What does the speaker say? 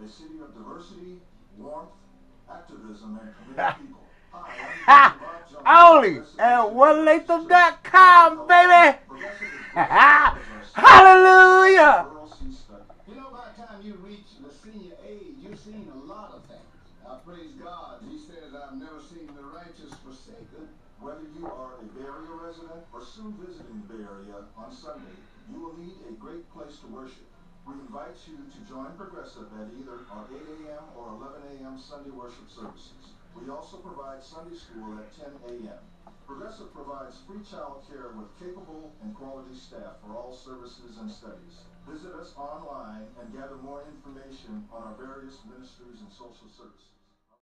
a city of diversity, warmth, activism, and committed people. Hi, only at 1Latham.com, baby. Hallelujah. You know, by the time you reach the senior age, you've seen a lot of things. I praise God. He says, I've never seen the righteous forsaken. Whether you are a Bay Area resident or soon visiting the Bay Area on Sunday, you will need a great place to worship. We invite you to join Progressive at either our 8 a.m. or 11 a.m. Sunday worship services. We also provide Sunday school at 10 a.m. Progressive provides free child care with capable and quality staff for all services and studies. Visit us online and gather more information on our various ministries and social services.